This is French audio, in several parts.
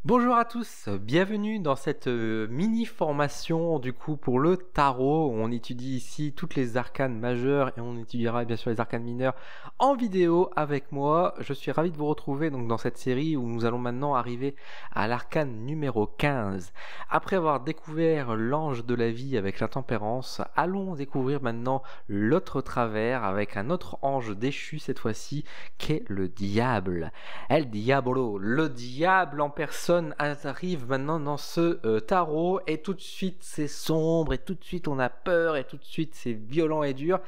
Bonjour à tous, bienvenue dans cette mini formation du coup pour le tarot. On étudie ici toutes les arcanes majeures et on étudiera bien sûr les arcanes mineures en vidéo avec moi. Je suis ravi de vous retrouver donc dans cette série où nous allons maintenant arriver à l'arcane numéro 15. Après avoir découvert l'ange de la vie avec la tempérance, allons découvrir maintenant l'autre travers avec un autre ange déchu cette fois-ci qu'est le diable. El Diabolo, le diable en personne arrive maintenant dans ce tarot et tout de suite c'est sombre et tout de suite on a peur et tout de suite c'est violent et dur.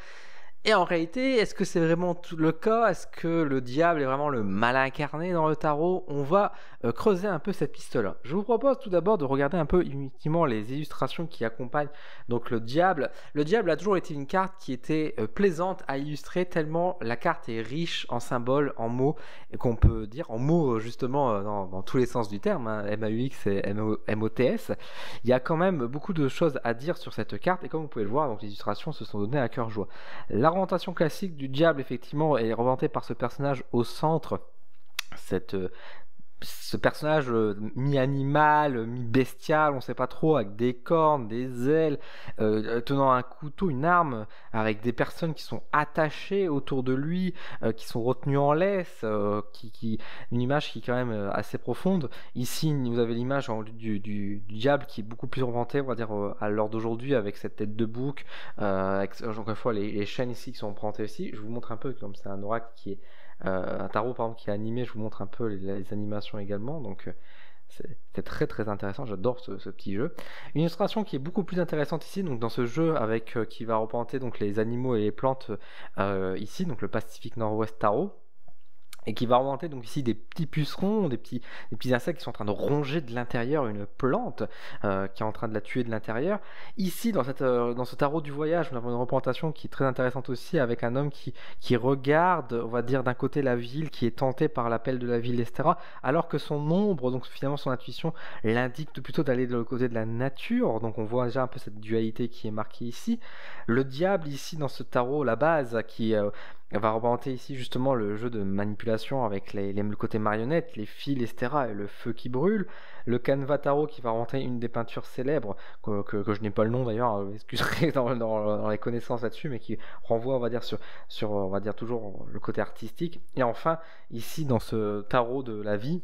Et en réalité, est-ce que c'est vraiment tout le cas? Est-ce que le diable est vraiment le mal incarné dans le tarot? On va creuser un peu cette piste-là. Je vous propose tout d'abord de regarder un peu uniquement les illustrations qui accompagnent donc le diable. Le diable a toujours été une carte qui était plaisante à illustrer tellement la carte est riche en symboles, en mots, et qu'on peut dire en mots justement dans tous les sens du terme, hein, M-A-U-X et M-O-T-S. Il y a quand même beaucoup de choses à dire sur cette carte et comme vous pouvez le voir, donc les illustrations se sont données à cœur joie. La représentation classique du diable, effectivement, est représentée par ce personnage au centre, ce personnage mi-animal, mi-bestial, on ne sait pas trop, avec des cornes, des ailes, tenant un couteau, une arme, avec des personnes qui sont attachées autour de lui, qui sont retenues en laisse, une image qui est quand même assez profonde. Ici, vous avez l'image du diable qui est beaucoup plus représentée, on va dire, à l'heure d'aujourd'hui, avec cette tête de bouc, avec, encore une fois, les chaînes ici qui sont représentées aussi. Je vous montre un peu, comme c'est un oracle qui est un tarot par exemple qui est animé, je vous montre un peu les animations également, donc c'est très très intéressant, j'adore ce petit jeu. Une illustration qui est beaucoup plus intéressante ici, donc dans ce jeu avec qui va représenter donc les animaux et les plantes ici, donc le Pacifique Nord-Ouest Tarot. Et qui va remonter donc ici des petits pucerons, des petits insectes qui sont en train de ronger de l'intérieur une plante qui est en train de la tuer de l'intérieur. Ici dans ce tarot du voyage, on a une représentation qui est très intéressante aussi avec un homme qui regarde, on va dire d'un côté la ville, qui est tenté par l'appel de la ville, etc. Alors que son ombre, donc finalement son intuition, l'indique plutôt d'aller de l'autre côté de la nature. Donc on voit déjà un peu cette dualité qui est marquée ici. Le diable ici dans ce tarot, la base qui va représenter ici justement le jeu de manipulation avec le côté marionnette, les fils, etc. et le feu qui brûle. Le canevas tarot qui va représenter une des peintures célèbres, que je n'ai pas le nom d'ailleurs, excuserez dans les connaissances là-dessus, mais qui renvoie, on va dire, sur on va dire toujours le côté artistique. Et enfin, ici dans ce tarot de la vie,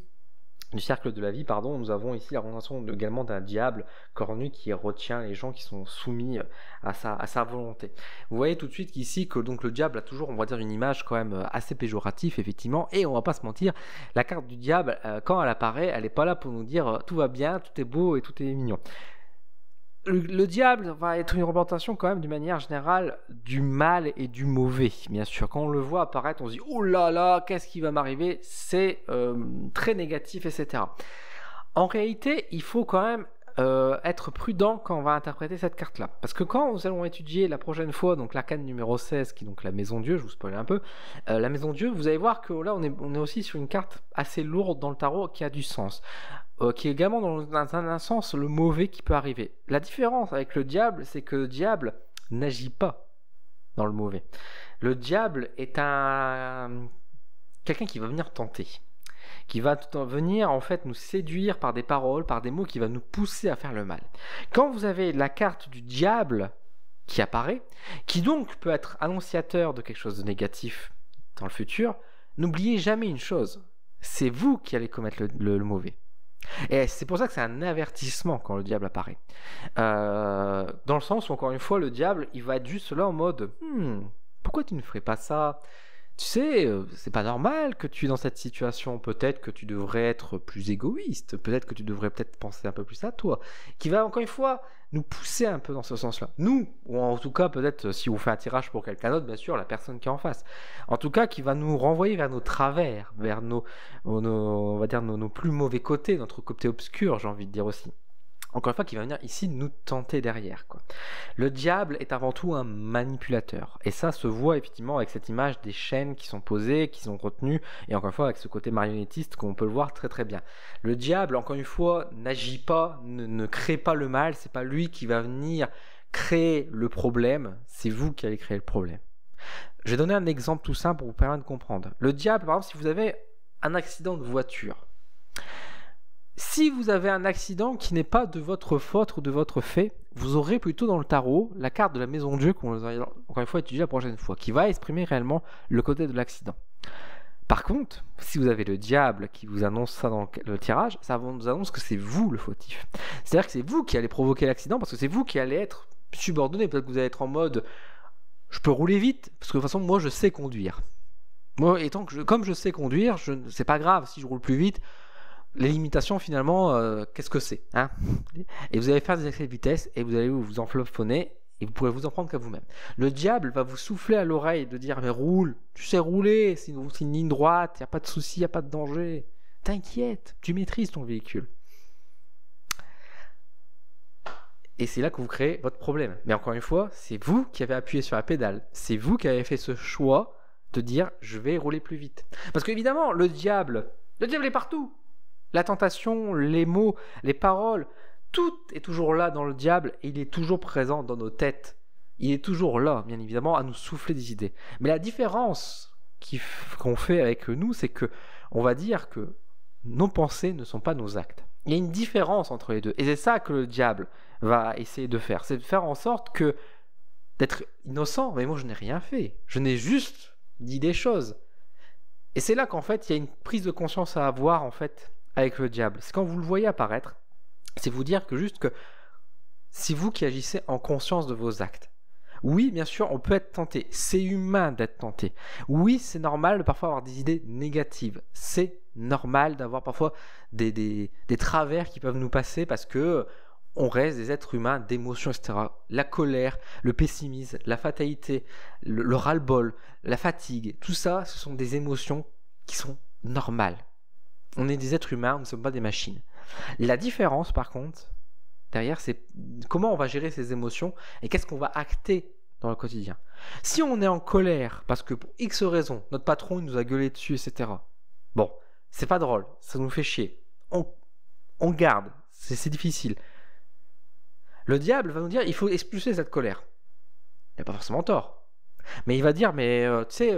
du cercle de la vie, pardon, nous avons ici la représentation également d'un diable cornu qui retient les gens qui sont soumis à sa volonté. Vous voyez tout de suite qu'ici que donc le diable a toujours, on va dire, une image quand même assez péjorative effectivement, et on va pas se mentir, la carte du diable quand elle apparaît, elle est pas là pour nous dire tout va bien, tout est beau et tout est mignon. Le diable va être une représentation quand même d'une manière générale du mal et du mauvais, bien sûr. Quand on le voit apparaître, on se dit « Oh là là, qu'est-ce qui va m'arriver ?» C'est très négatif, etc. En réalité, il faut quand même être prudent quand on va interpréter cette carte-là. Parce que quand nous allons étudier la prochaine fois, donc l'arcane numéro 16, qui est donc la Maison Dieu, je vous spoil un peu, la Maison Dieu, vous allez voir que là, on est aussi sur une carte assez lourde dans le tarot qui a du sens. Qui est également dans un sens le mauvais qui peut arriver. La différence avec le diable, c'est que le diable n'agit pas dans le mauvais. Le diable est quelqu'un qui va venir tenter, qui va venir en fait nous séduire par des paroles, par des mots qui va nous pousser à faire le mal. Quand vous avez la carte du diable qui apparaît, qui donc peut être annonciateur de quelque chose de négatif dans le futur, n'oubliez jamais une chose, c'est vous qui allez commettre le mauvais. Et c'est pour ça que c'est un avertissement quand le diable apparaît. Dans le sens où, encore une fois, le diable, il va être juste là en mode pourquoi tu ne ferais pas ça? Tu sais, c'est pas normal que tu es dans cette situation. Peut-être que tu devrais être plus égoïste. Peut-être que tu devrais penser un peu plus à toi. Qui va, encore une fois, nous pousser un peu dans ce sens-là. Nous, ou en tout cas, peut-être, si on fait un tirage pour quelqu'un d'autre, bien sûr, la personne qui est en face. En tout cas, qui va nous renvoyer vers nos travers, vers on va dire, nos plus mauvais côtés, notre côté obscur, j'ai envie de dire aussi. Encore une fois, qui va venir ici nous tenter derrière, quoi. Le diable est avant tout un manipulateur. Et ça se voit effectivement avec cette image des chaînes qui sont posées, qui sont retenues, et encore une fois avec ce côté marionnettiste qu'on peut le voir très très bien. Le diable, encore une fois, n'agit pas, ne crée pas le mal, c'est pas lui qui va venir créer le problème, c'est vous qui allez créer le problème. Je vais donner un exemple tout simple pour vous permettre de comprendre. Le diable, par exemple, si vous avez un accident de voiture, Si vous avez un accident qui n'est pas de votre faute ou de votre fait, vous aurez plutôt dans le tarot la carte de la maison de Dieu qu'on va encore une fois étudier la prochaine fois, qui va exprimer réellement le côté de l'accident. Par contre, si vous avez le diable qui vous annonce ça dans le tirage, ça vous annonce que c'est vous le fautif. C'est-à-dire que c'est vous qui allez provoquer l'accident parce que c'est vous qui allez être subordonné. Peut-être que vous allez être en mode je peux rouler vite parce que de toute façon moi je sais conduire. Moi comme je sais conduire, c'est pas grave si je roule plus vite. Les limitations finalement, qu'est-ce que c'est hein? Et vous allez faire des excès de vitesse et vous allez vous enfloffonner. Et vous pourrez vous en prendre qu'à vous-même. Le diable va vous souffler à l'oreille de dire mais roule, tu sais rouler, c'est une ligne droite, il n'y a pas de souci, il n'y a pas de danger. T'inquiète, tu maîtrises ton véhicule. Et c'est là que vous créez votre problème. Mais encore une fois, c'est vous qui avez appuyé sur la pédale. C'est vous qui avez fait ce choix de dire je vais rouler plus vite. Parce qu'évidemment, le diable est partout. La tentation, les mots, les paroles, tout est toujours là dans le diable et il est toujours présent dans nos têtes. Il est toujours là, bien évidemment, à nous souffler des idées. Mais la différence qu'on fait avec nous, c'est que on va dire que nos pensées ne sont pas nos actes. Il y a une différence entre les deux. Et c'est ça que le diable va essayer de faire. C'est de faire en sorte que d'être innocent. Mais moi, je n'ai rien fait. Je n'ai juste dit des choses. Et c'est là qu'en fait, il y a une prise de conscience à avoir, en fait, avec le diable. C'est quand vous le voyez apparaître, c'est vous dire que juste que c'est vous qui agissez en conscience de vos actes. Oui, bien sûr, on peut être tenté. C'est humain d'être tenté. Oui, c'est normal de parfois avoir des idées négatives. C'est normal d'avoir parfois des travers qui peuvent nous passer parce que on reste des êtres humains d'émotions, etc. La colère, le pessimisme, la fatalité, le ras-le-bol, la fatigue, tout ça, ce sont des émotions qui sont normales. On est des êtres humains, nous ne sommes pas des machines. La différence, par contre, derrière, c'est comment on va gérer ces émotions et qu'est-ce qu'on va acter dans le quotidien. Si on est en colère parce que pour X raisons, notre patron il nous a gueulé dessus, etc. Bon, c'est pas drôle, ça nous fait chier. On garde, c'est difficile. Le diable va nous dire, il faut expulser cette colère. Il n'a pas forcément tort. Mais il va dire, mais tu sais,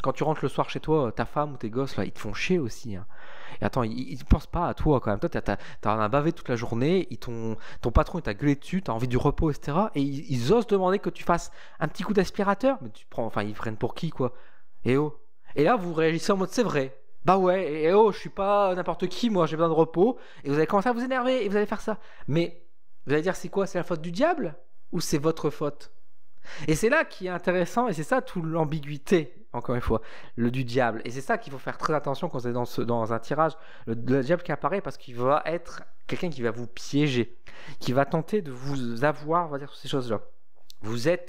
quand tu rentres le soir chez toi, ta femme ou tes gosses, là, ils te font chier aussi. Hein. Et attends, ils ne pensent pas à toi quand même. Toi, t'as un bavé toute la journée, ton patron il t'a gueulé dessus, t'as envie du repos, etc. Et ils osent demander que tu fasses un petit coup d'aspirateur. Mais tu prends, enfin, ils prennent pour qui, quoi? Et oh. Et là, vous réagissez en mode, c'est vrai. Bah ouais, et oh, je suis pas n'importe qui, moi, j'ai besoin de repos. Et vous allez commencer à vous énerver et vous allez faire ça. Mais vous allez dire, c'est quoi? C'est la faute du diable? Ou c'est votre faute? Et c'est là qui est intéressant, et c'est ça toute l'ambiguïté, encore une fois, du diable. Et c'est ça qu'il faut faire très attention quand vous êtes dans un tirage. Le diable qui apparaît parce qu'il va être quelqu'un qui va vous piéger, qui va tenter de vous avoir, on va dire, sur ces choses-là. Vous avez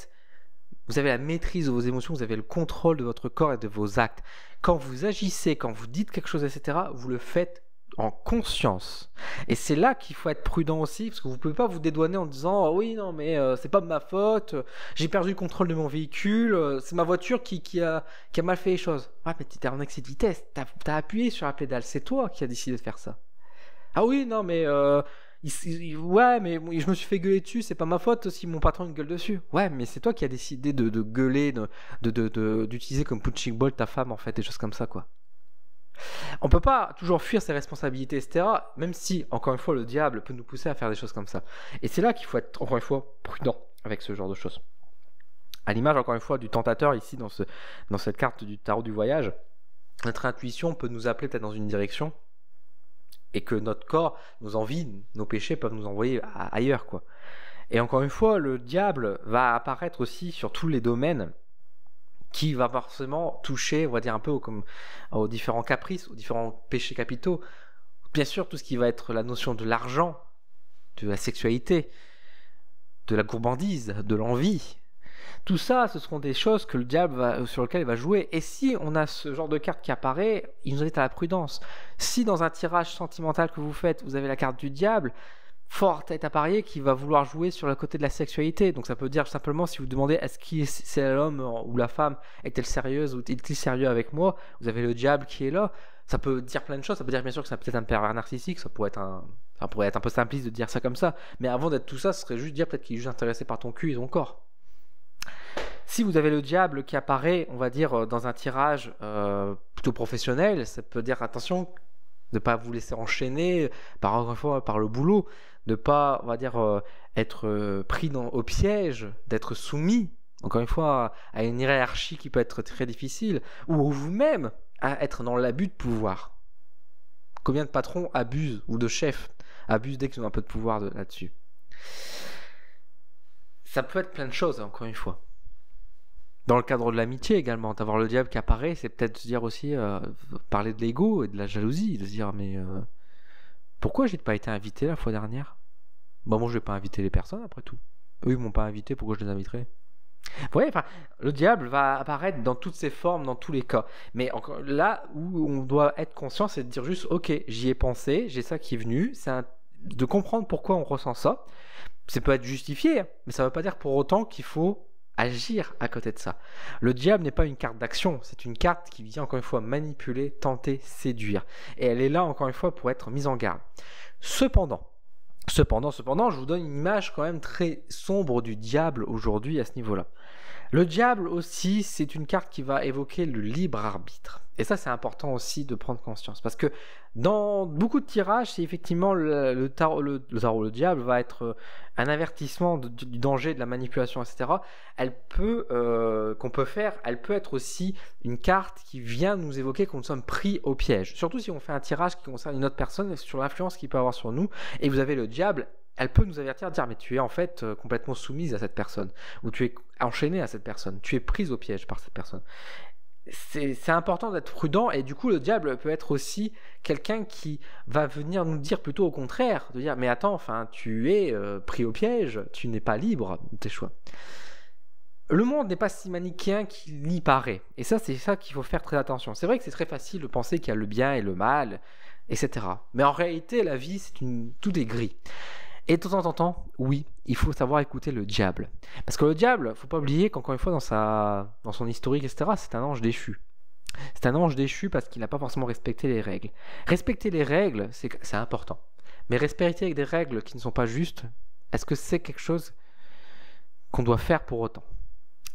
la maîtrise de vos émotions, vous avez le contrôle de votre corps et de vos actes. Quand vous agissez, quand vous dites quelque chose, etc., vous le faites en conscience. Et c'est là qu'il faut être prudent aussi, parce que vous ne pouvez pas vous dédouaner en disant ah oui, non, mais c'est pas de ma faute, j'ai perdu le contrôle de mon véhicule, c'est ma voiture qui a mal fait les choses. Ah, mais t'étais en excès de vitesse, t'as appuyé sur la pédale, c'est toi qui as décidé de faire ça. Ah oui, non, mais ouais, mais je me suis fait gueuler dessus, c'est pas ma faute si mon patron me gueule dessus. Ouais, mais c'est toi qui as décidé de gueuler, d'utiliser comme punching ball ta femme, en fait, des choses comme ça, quoi. On peut pas toujours fuir ses responsabilités, etc. Même si, encore une fois, le diable peut nous pousser à faire des choses comme ça. Et c'est là qu'il faut être, encore une fois, prudent avec ce genre de choses. À l'image, encore une fois, du tentateur, ici, dans cette carte du tarot du voyage, notre intuition peut nous appeler peut-être dans une direction, et que notre corps, nos envies, nos péchés peuvent nous envoyer ailleurs, quoi. Et encore une fois, le diable va apparaître aussi sur tous les domaines, qui va forcément toucher, on va dire un peu aux différents caprices, aux différents péchés capitaux. Bien sûr, tout ce qui va être la notion de l'argent, de la sexualité, de la gourmandise, de l'envie. Tout ça, ce seront des choses que le diable sur lesquelles il va jouer. Et si on a ce genre de carte qui apparaît, il nous invite à la prudence. Si dans un tirage sentimental que vous faites, vous avez la carte du diable, fort est à parier qu'il va vouloir jouer sur le côté de la sexualité. Donc ça peut dire simplement, si vous demandez est-ce que c'est l'homme ou la femme, est-elle sérieuse ou est-il sérieux avec moi, vous avez le diable qui est là. Ça peut dire plein de choses. Ça peut dire bien sûr que c'est peut-être un pervers narcissique, ça pourrait être un peu simpliste de dire ça comme ça. Mais avant d'être tout ça, ce serait juste dire peut-être qu'il est juste intéressé par ton cul et ton corps. Si vous avez le diable qui apparaît, on va dire, dans un tirage plutôt professionnel, ça peut dire attention, de pas vous laisser enchaîner encore une fois, par le boulot, de pas, on va dire, être pris au piège, d'être soumis, encore une fois, à une hiérarchie qui peut être très difficile, ou vous-même à être dans l'abus de pouvoir. Combien de patrons abusent, ou de chefs abusent dès qu'ils ont un peu de pouvoir là-dessus. Ça peut être plein de choses, encore une fois. Dans le cadre de l'amitié également, d'avoir le diable qui apparaît, c'est peut-être se dire aussi, parler de l'ego et de la jalousie, de se dire, mais pourquoi j'ai pas été invité la fois dernière? Bah moi je vais pas inviter les personnes après tout. Eux ils m'ont pas invité, pourquoi je les inviterais? Vous voyez, enfin, le diable va apparaître dans toutes ses formes, dans tous les cas. Mais encore, là où on doit être conscient, c'est de dire juste, ok, j'y ai pensé, j'ai ça qui est venu, de comprendre pourquoi on ressent ça. Ça peut être justifié, mais ça ne veut pas dire pour autant qu'il faut agir à côté de ça. Le diable n'est pas une carte d'action, c'est une carte qui vient encore une fois manipuler, tenter, séduire. Et elle est là encore une fois pour être mise en garde. Cependant, je vous donne une image quand même très sombre du diable aujourd'hui à ce niveau-là. Le diable aussi, c'est une carte qui va évoquer le libre arbitre. Et ça, c'est important aussi de prendre conscience. Parce que dans beaucoup de tirages, c'est effectivement le diable va être un avertissement du danger, de la manipulation, etc. Qu'on peut faire, elle peut être aussi une carte qui vient nous évoquer qu'on sommes pris au piège. Surtout si on fait un tirage qui concerne une autre personne, sur l'influence qu'il peut avoir sur nous. Et vous avez le diable, elle peut nous avertir, dire mais tu es en fait complètement soumise à cette personne, ou tu es enchaîné à cette personne, tu es prise au piège par cette personne. C'est important d'être prudent, et du coup le diable peut être aussi quelqu'un qui va venir nous dire plutôt au contraire, de dire mais attends, enfin tu es pris au piège, tu n'es pas libre de tes choix. Le monde n'est pas si manichéen qu'il n'y paraît, et ça c'est ça qu'il faut faire très attention. C'est vrai que c'est très facile de penser qu'il y a le bien et le mal, etc. Mais en réalité la vie tout est gris. Et de temps en temps, oui, il faut savoir écouter le diable. Parce que le diable, faut pas oublier qu'encore une fois, dans son historique, etc., c'est un ange déchu. C'est un ange déchu parce qu'il n'a pas forcément respecté les règles. Respecter les règles, c'est important. Mais respecter avec des règles qui ne sont pas justes, est-ce que c'est quelque chose qu'on doit faire pour autant?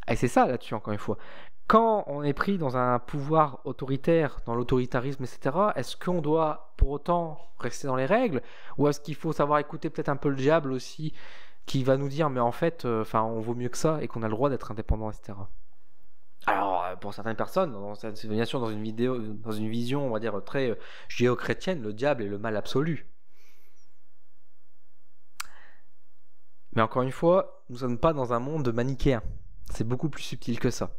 Et c'est ça là-dessus, encore une fois. Quand on est pris dans un pouvoir autoritaire, dans l'autoritarisme, etc., est-ce qu'on doit pour autant rester dans les règles? Ou est-ce qu'il faut savoir écouter peut-être un peu le diable aussi, qui va nous dire, mais en fait, on vaut mieux que ça et qu'on a le droit d'être indépendant, etc. Alors, pour certaines personnes, bien sûr, dans une vision, on va dire, très judéo-chrétienne, le diable est le mal absolu. Mais encore une fois, nous ne sommes pas dans un monde manichéen. C'est beaucoup plus subtil que ça.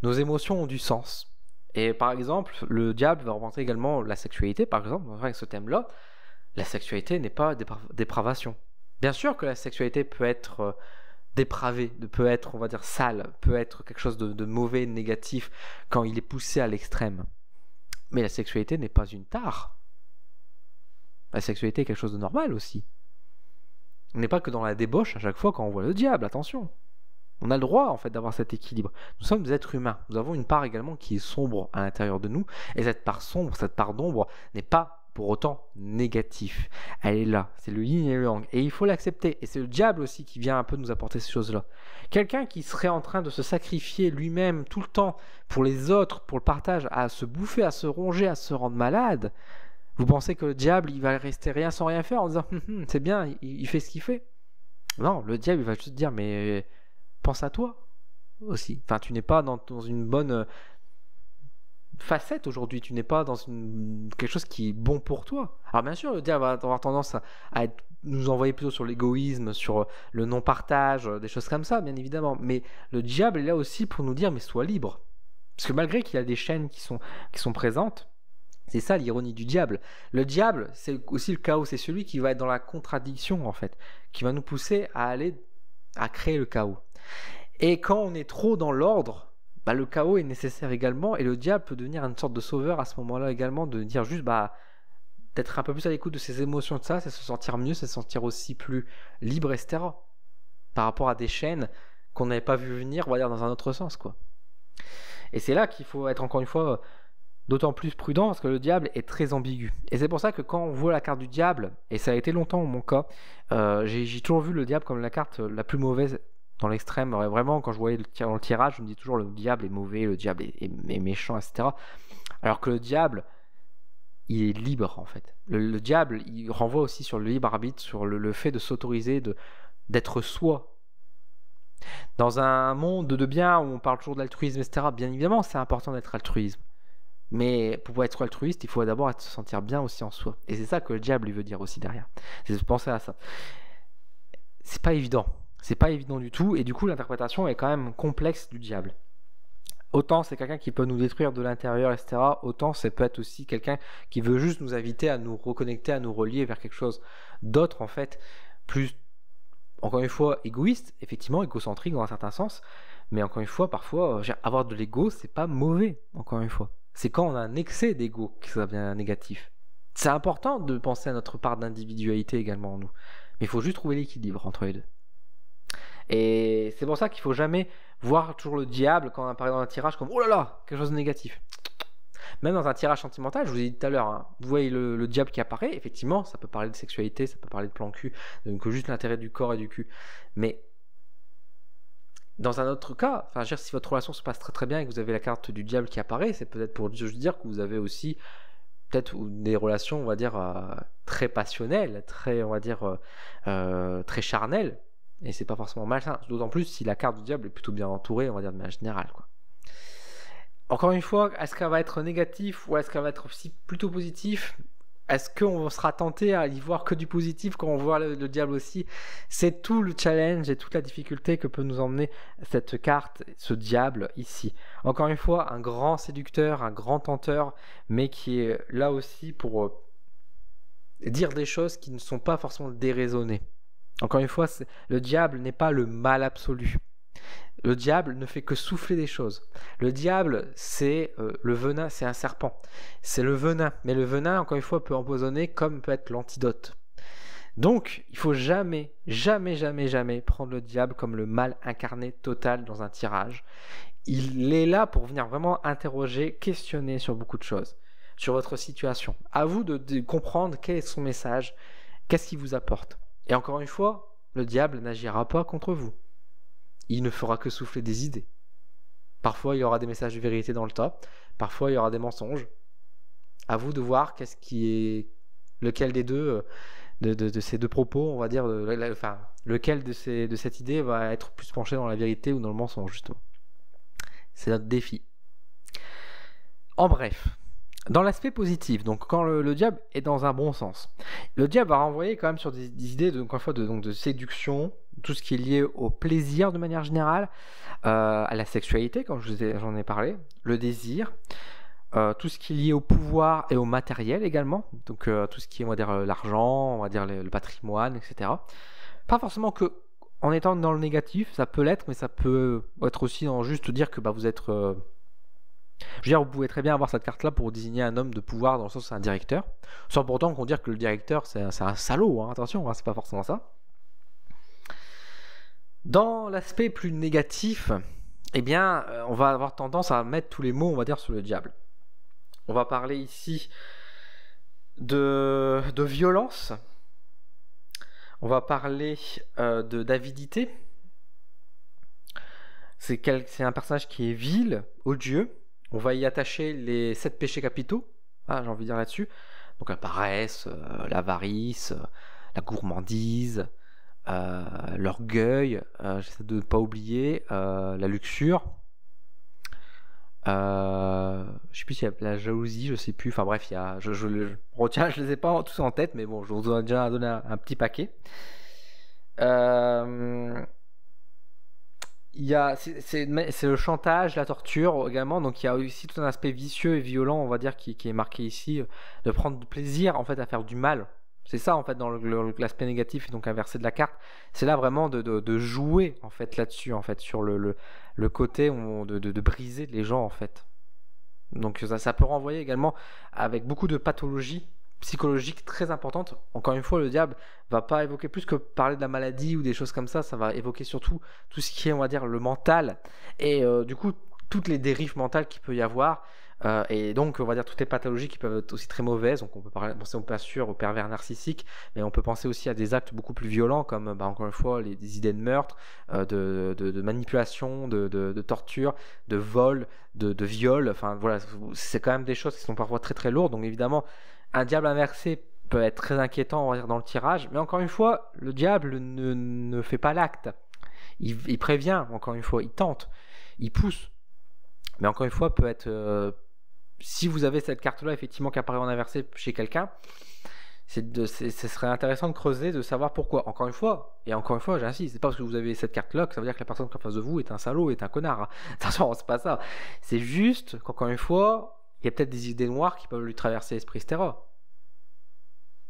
Nos émotions ont du sens. Et par exemple, le diable va représenter également la sexualité, par exemple, avec ce thème-là. La sexualité n'est pas dépravation. Bien sûr que la sexualité peut être dépravée, peut être, on va dire, sale, peut être quelque chose de mauvais, de négatif, quand il est poussé à l'extrême. Mais la sexualité n'est pas une tare. La sexualité est quelque chose de normal aussi. On n'est pas que dans la débauche à chaque fois quand on voit le diable, attention. On a le droit en fait d'avoir cet équilibre. Nous sommes des êtres humains. Nous avons une part également qui est sombre à l'intérieur de nous. Et cette part sombre, cette part d'ombre n'est pas pour autant négative. Elle est là. C'est le yin et le yang. Et il faut l'accepter. Et c'est le diable aussi qui vient un peu nous apporter ces choses-là. Quelqu'un qui serait en train de se sacrifier lui-même tout le temps pour les autres, pour le partage, à se bouffer, à se ronger, à se rendre malade. Vous pensez que le diable, il va rester rien sans rien faire en disant c'est bien, il fait ce qu'il fait? Non, le diable, il va juste dire mais pense à toi aussi. Enfin, tu n'es pas dans une bonne facette aujourd'hui. Tu n'es pas dans quelque chose qui est bon pour toi. Alors bien sûr, le diable va avoir tendance à nous envoyer plutôt sur l'égoïsme, sur le non-partage, des choses comme ça, bien évidemment. Mais le diable est là aussi pour nous dire mais sois libre. Parce que malgré qu'il y a des chaînes qui sont présentes, c'est ça l'ironie du diable. Le diable, c'est aussi le chaos. C'est celui qui va être dans la contradiction, en fait, qui va nous pousser à créer le chaos. Et quand on est trop dans l'ordre, le chaos est nécessaire également, et le diable peut devenir une sorte de sauveur à ce moment-là également, de dire juste d'être un peu plus à l'écoute de ses émotions, de ça, c'est se sentir mieux, c'est se sentir aussi plus libre, etc. Par rapport à des chaînes qu'on n'avait pas vu venir, on va dire dans un autre sens, quoi. Et c'est là qu'il faut être encore une fois d'autant plus prudent parce que le diable est très ambigu. Et c'est pour ça que quand on voit la carte du diable, et ça a été longtemps mon cas, j'ai toujours vu le diable comme la carte la plus mauvaise dans l'extrême. Vraiment, quand je voyais dans le tirage, je me dis toujours le diable est mauvais, le diable est méchant, etc. Alors que le diable il est libre en fait. Le diable, il renvoie aussi sur le libre arbitre, sur le fait de s'autoriser, d'être soi. Dans un monde de bien où on parle toujours d'altruisme, etc., bien évidemment, c'est important d'être altruisme. Mais pour être altruiste, il faut d'abord se sentir bien aussi en soi. Et c'est ça que le diable lui veut dire aussi derrière. C'est de penser à ça. C'est pas évident. C'est pas évident du tout. Et du coup, l'interprétation est quand même complexe du diable. Autant c'est quelqu'un qui peut nous détruire de l'intérieur, etc. Autant c'est peut être aussi quelqu'un qui veut juste nous inviter à nous reconnecter, à nous relier vers quelque chose d'autre, en fait, plus, encore une fois, égoïste, effectivement, égocentrique dans un certain sens. Mais encore une fois, parfois, avoir de l'ego, c'est pas mauvais, encore une fois. C'est quand on a un excès d'ego que ça devient négatif. C'est important de penser à notre part d'individualité également en nous. Mais il faut juste trouver l'équilibre entre les deux. Et c'est pour ça qu'il ne faut jamais voir toujours le diable quand on apparaît dans un tirage comme « Oh là là, quelque chose de négatif ». Même dans un tirage sentimental, je vous ai dit tout à l'heure, hein, vous voyez le diable qui apparaît, effectivement, ça peut parler de sexualité, ça peut parler de plan cul, donc juste l'intérêt du corps et du cul. Mais dans un autre cas, enfin, je veux dire, si votre relation se passe très très bien et que vous avez la carte du diable qui apparaît, c'est peut-être pour juste dire que vous avez aussi peut-être des relations, on va dire, très passionnelles, très, on va dire, très charnelles. Et c'est pas forcément malsain, d'autant plus si la carte du diable est plutôt bien entourée, on va dire de manière générale, quoi. Encore une fois, est-ce qu'elle va être négatif ou est-ce qu'elle va être aussi plutôt positif? Est-ce qu'on sera tenté à y voir que du positif quand on voit le diable aussi? C'est tout le challenge et toute la difficulté que peut nous emmener cette carte, ce diable ici. Encore une fois, un grand séducteur, un grand tenteur, mais qui est là aussi pour dire des choses qui ne sont pas forcément déraisonnées. Encore une fois, le diable n'est pas le mal absolu. Le diable ne fait que souffler des choses. Le diable, c'est le venin, c'est un serpent. C'est le venin. Mais le venin, encore une fois, peut empoisonner comme peut être l'antidote. Donc, il faut jamais, jamais, jamais, jamais prendre le diable comme le mal incarné total dans un tirage. Il est là pour venir vraiment interroger, questionner sur beaucoup de choses, sur votre situation. À vous de comprendre quel est son message, qu'est-ce qu'il vous apporte. Et encore une fois, le diable n'agira pas contre vous. Il ne fera que souffler des idées. Parfois, il y aura des messages de vérité dans le tas. Parfois, il y aura des mensonges. À vous de voir qu'est-ce qui est... lequel des deux, de ces deux propos, on va dire, enfin, lequel de cette idée va être plus penché dans la vérité ou dans le mensonge, justement. C'est notre défi. En bref, dans l'aspect positif, donc quand le diable est dans un bon sens, le diable va renvoyer quand même sur des idées encore une fois, de séduction, tout ce qui est lié au plaisir de manière générale, à la sexualité, comme j'en ai parlé, le désir, tout ce qui est lié au pouvoir et au matériel également, donc tout ce qui est, on va dire, l'argent, on va dire le patrimoine, etc. Pas forcément que en étant dans le négatif, ça peut l'être, mais ça peut être aussi dans juste dire que vous êtes... je veux dire, vous pouvez très bien avoir cette carte-là pour désigner un homme de pouvoir, dans le sens où c'est un directeur, sans pourtant qu'on dise que le directeur c'est un salaud, hein, attention, hein, c'est pas forcément ça. Dans l'aspect plus négatif, eh bien, on va avoir tendance à mettre tous les mots, on va dire, sur le diable. On va parler ici de violence, on va parler d'avidité. C'est un personnage qui est vil, odieux. On va y attacher les 7 péchés capitaux, j'ai envie de dire là-dessus. Donc la paresse, l'avarice, la gourmandise, l'orgueil, j'essaie de ne pas oublier, la luxure, je sais plus s'il y a la jalousie, je sais plus, enfin bref, je retiens, je les ai pas tous en tête, mais bon, je vous ai déjà donné un petit paquet. C'est le chantage, la torture également, donc il y a aussi tout un aspect vicieux et violent, on va dire, qui est marqué ici, de prendre du plaisir en fait à faire du mal. C'est ça en fait dans l'aspect négatif et donc inversé de la carte. C'est là vraiment de jouer en fait là-dessus, en fait, sur le côté de briser les gens en fait. Donc ça peut renvoyer également avec beaucoup de pathologies psychologiques très importantes. Encore une fois, le diable va pas évoquer plus que parler de la maladie ou des choses comme ça va évoquer surtout tout ce qui est, on va dire, le mental et du coup toutes les dérives mentales qu'il peut y avoir. Et donc on va dire toutes les pathologies qui peuvent être aussi très mauvaises. Donc on peut penser bien sûr au pervers narcissique, mais on peut penser aussi à des actes beaucoup plus violents comme encore une fois des idées de meurtre, de manipulation, de torture, de vol, de viol. Enfin voilà, c'est quand même des choses qui sont parfois très très lourdes. Donc évidemment Un diable inversé peut être très inquiétant, on va dire, dans le tirage, mais encore une fois, le diable ne fait pas l'acte. Il prévient, encore une fois, il tente, il pousse. Mais encore une fois, peut être... si vous avez cette carte-là, effectivement, qui apparaît en inversé chez quelqu'un, ce serait intéressant de creuser, de savoir pourquoi. Encore une fois, j'insiste, c'est pas parce que vous avez cette carte-là que ça veut dire que la personne qui est en face de vous est un salaud, est un connard. Hein. Attention, c'est pas ça. C'est juste qu'encore une fois, il y a peut-être des idées noires qui peuvent lui traverser l'esprit, etc.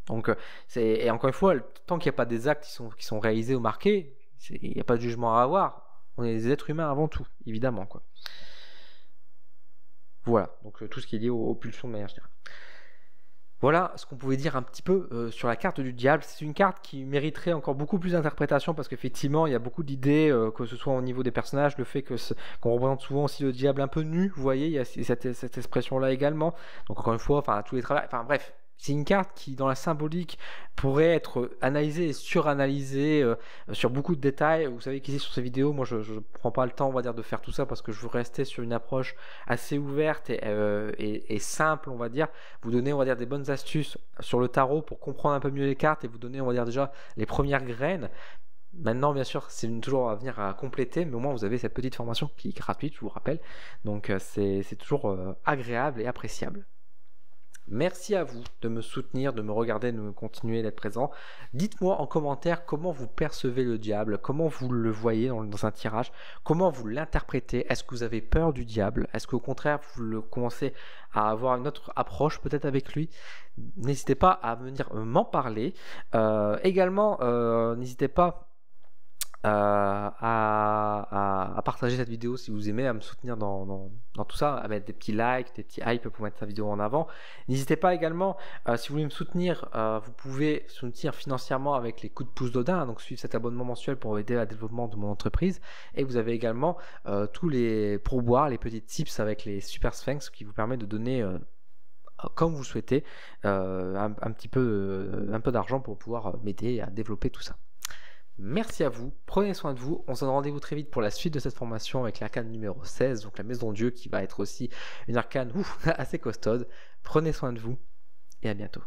Donc, et encore une fois, tant qu'il n'y a pas des actes qui sont réalisés ou marqués, il n'y a pas de jugement à avoir. On est des êtres humains avant tout, évidemment, quoi. Voilà, donc tout ce qui est lié aux pulsions de manière générale. Voilà ce qu'on pouvait dire un petit peu sur la carte du diable. C'est une carte qui mériterait encore beaucoup plus d'interprétation parce qu'effectivement il y a beaucoup d'idées, que ce soit au niveau des personnages, le fait qu'on représente souvent aussi le diable un peu nu, vous voyez, il y a cette expression là également. Donc encore une fois, enfin tous les travaux, enfin bref, c'est une carte qui dans la symbolique pourrait être analysée et suranalysée sur beaucoup de détails. Vous savez qu'ici sur ces vidéos, moi je prends pas le temps, on va dire, de faire tout ça parce que je veux rester sur une approche assez ouverte et simple, on va dire. Vous donner, on va dire, des bonnes astuces sur le tarot pour comprendre un peu mieux les cartes et vous donner, on va dire, déjà les premières graines. Maintenant, bien sûr, c'est toujours à venir à compléter, mais au moins vous avez cette petite formation qui est gratuite, je vous rappelle. Donc c'est toujours agréable et appréciable. Merci à vous de me soutenir, de me regarder, de me continuer d'être présent. Dites-moi en commentaire comment vous percevez le diable, comment vous le voyez dans un tirage, comment vous l'interprétez. Est-ce que vous avez peur du diable? Est-ce qu'au contraire vous le commencez à avoir une autre approche peut-être avec lui? N'hésitez pas à venir m'en parler. Également, n'hésitez pas à partager cette vidéo si vous aimez, à me soutenir dans tout ça, à mettre des petits likes, des petits hype pour mettre sa vidéo en avant. N'hésitez pas également, si vous voulez me soutenir, vous pouvez soutenir financièrement avec les coups de pouce d'Odin, donc suivre cet abonnement mensuel pour aider au développement de mon entreprise. Et vous avez également tous les pourboires, les petits tips avec les Super Sphinx qui vous permettent de donner comme vous souhaitez un peu d'argent pour pouvoir m'aider à développer tout ça. Merci à vous, prenez soin de vous, on se donne rendez-vous très vite pour la suite de cette formation avec l'arcane numéro 16, donc la Maison Dieu qui va être aussi une arcane assez costaude. Prenez soin de vous et à bientôt.